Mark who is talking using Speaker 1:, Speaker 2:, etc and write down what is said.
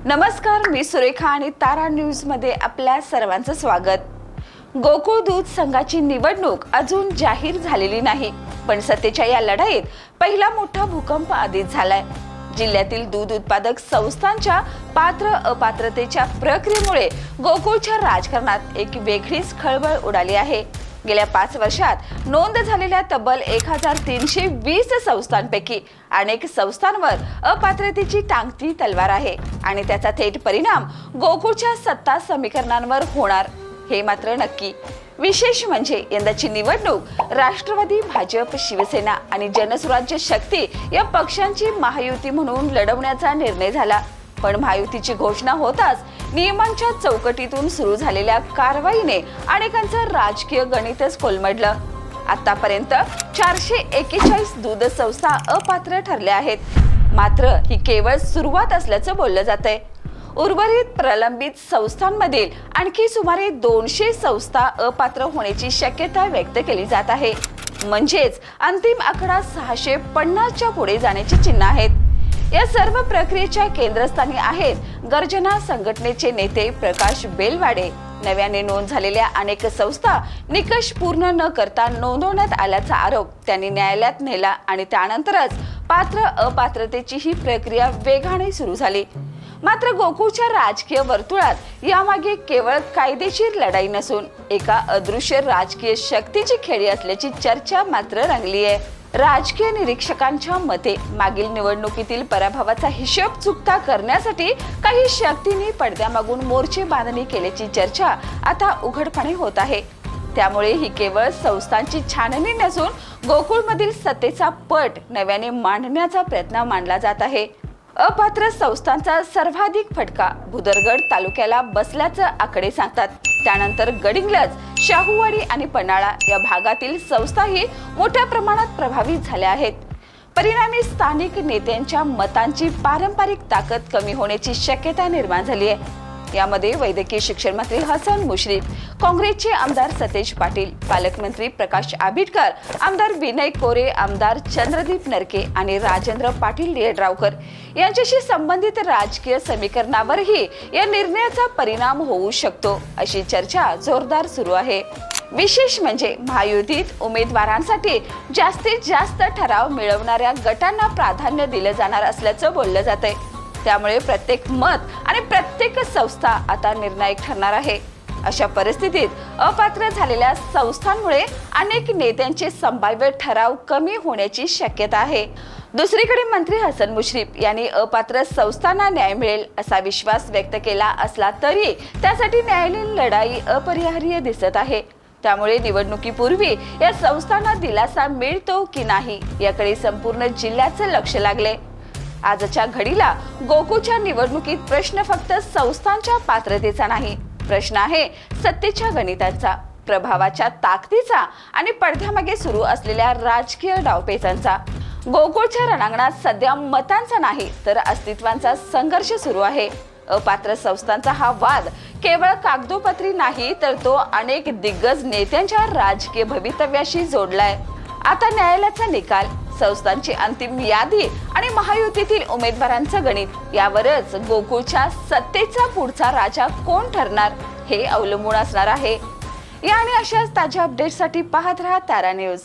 Speaker 1: नमस्कार, मी सुरेखा आणि तारा न्यूज मध्ये आपल्या सर्वांचं स्वागत। गोकुळ दूध संघाची निवडणूक अजून जाहीर झालेली नाही, पण सत्तेच्या या लढाईत पहिला मोठा भूकंप आधीच झालाय। जिल्ह्यातील दूध उत्पादक संस्थांच्या पात्र अपात्रतेच्या प्रक्रियेमुळे गोकुळच्या राजकारणात एक वेगळीच खळबळ उडाली आहे। गेल्या 5 वर्षात नोंद झालेल्या तब्बल 1320 संस्थांपैकी अनेक संस्थांवर अपात्रतेची टांगती तलवार आहे आणि त्याचा थेट परिणाम गोकुळच्या सत्ता समीकरणांवर होणार हे मात्र नक्की। विशेष म्हणजे यंदाची निवडणूक राष्ट्रवादी, भाजप, शिवसेना आणि जनसुराज्य शक्ती या पक्षांची महायुती म्हणून लढवण्याचा निर्णय झाला, पण महायुतीची घोषणा होताच नियमांच्या चौकटीतून सुरू झालेल्या कारवाईने अनेकांचं राजकीय गणितच कोलमडलं। आतापर्यंत 441 दूध संस्था अपात्र ठरल्या आहेत, मात्र ही केवळ सुरुवात असल्याचं बोललं जातंय। उर्वरित प्रलंबित संस्थांमधील आणखी सुमारे 200 संस्था अपात्र होण्याची शक्यता व्यक्त केली जात आहे। म्हणजेच अंतिम आकडा 650च्या पुढे जाण्याची चिन्ह आहेत। या सर्व प्रक्रियेच्या केंद्रस्थानी आहेत गर्जना संघटनेचे नेते प्रकाश बेलवाडे। नव्याने नोंद झालेल्या अनेक संस्था निकष पूर्ण न करता नोंदवण्यात आल्याचा आरोप त्यांनी न्यायालयात नेला आणि त्यानंतरच पात्र अपात्रतेची ही प्रक्रिया वेगाने सुरू झाली। मात्र गोकुळच्या राजकीय वर्तुळात यामागे केवळ कायदेशीर लढाई नसून एका अदृश्य राजकीय शक्तीची खेळी असल्याची चर्चा मात्र रंगली आहे। राजकीय निरीक्षकांच्या मते मागील निवडणुकीतील पराभवाचा हिशोब चुकता करण्यासाठी काही शक्तींनी पडद्यामागून मोर्चे बांधणी केल्याची चर्चा आता उघडपणे होत आहे। त्यामुळे ही केवळ संस्थांची छाननी नसून गोकुळमधील सत्तेचा पट नव्याने मांडण्याचा प्रयत्न मानला जात आहे। अपात्र संस्थांचा सर्वाधिक फटका भुदरगड तालुक्याला बसल्याचं आकडे सांगतात। त्यानंतर गडिंग्लज, शाहूवाडी आणि पन्हाळा या भागातील संस्थाही मोठ्या प्रमाणात प्रभावित झाल्या आहेत। परिणामी स्थानिक नेत्यांच्या मतांची पारंपरिक ताकद कमी होण्याची शक्यता निर्माण झाली आहे। यामध्ये वैद्यकीय शिक्षण मंत्री हसन मुश्रीफ, काँग्रेसचे आमदार सतेज पाटील, पालकमंत्री प्रकाश आबिटकर, आमदार विनय कोरे, आमदार चंद्रदीप नरके आणि राजेंद्र पाटील येड्रावकर यांच्याशी संबंधित राजकीय समीकरणावरही या निर्णयाचा परिणाम होऊ शकतो अशी चर्चा जोरदार सुरू आहे। विशेष म्हणजे महायुतीत उमेदवारांसाठी जास्तीत जास्त ठराव मिळवणाऱ्या गटांना प्राधान्य दिलं जाणार असल्याचं बोललं जातंय। त्यामुळे प्रत्येक मत आणि प्रत्येक संस्था आता निर्णायक ठरणार आहे। अशा परिस्थितीत अपात्र झालेल्या संस्थांमुळे अनेक नेत्यांचे संभाव्य ठराव कमी होण्याची शक्यता आहे। दुसरीकडे मंत्री हसन मुश्रीफ यांनी अपात्र संस्थांना न्याय मिळेल असा विश्वास व्यक्त केला असला तरी त्यासाठी न्यायालयीन लढाई अपरिहार्य दिसत आहे। त्यामुळे निवडणुकीपूर्वी या संस्थांना दिलासा मिळतो की नाही याकडे संपूर्ण जिल्ह्याचं लक्ष लागले। आजच्या घडीला गोकुळच्या निवडणुकीत प्रश्न फक्त संस्थांच्या पात्रतेचा नाही, प्रश्न आहे सत्तेच्या गणिताचा, प्रभावाच्या ताकदीचा आणि पडद्यामागे सुरू असलेल्या राजकीय डावपेचांचा। गोकुळच्या रणांगणात सध्या मतांचा नाही तर अस्तित्वांचा संघर्ष सुरू आहे। अपात्र संस्थांचा हा वाद केवळ कागदोपत्री नाही तर तो अनेक दिग्गज नेत्यांच्या राजकीय भवितव्याशी जोडलाय। आता न्यायालयाचा निकाल, संस्थांची अंतिम यादी आणि महायुतीतील उमेदवारांचं गणित यावरच गोकुळच्या सत्तेचा पुढचा राजा कोण ठरणार हे अवलंबून असणार आहे। या आणि अशाच ताज्या अपडेट्ससाठी पाहत रहा तारा न्यूज।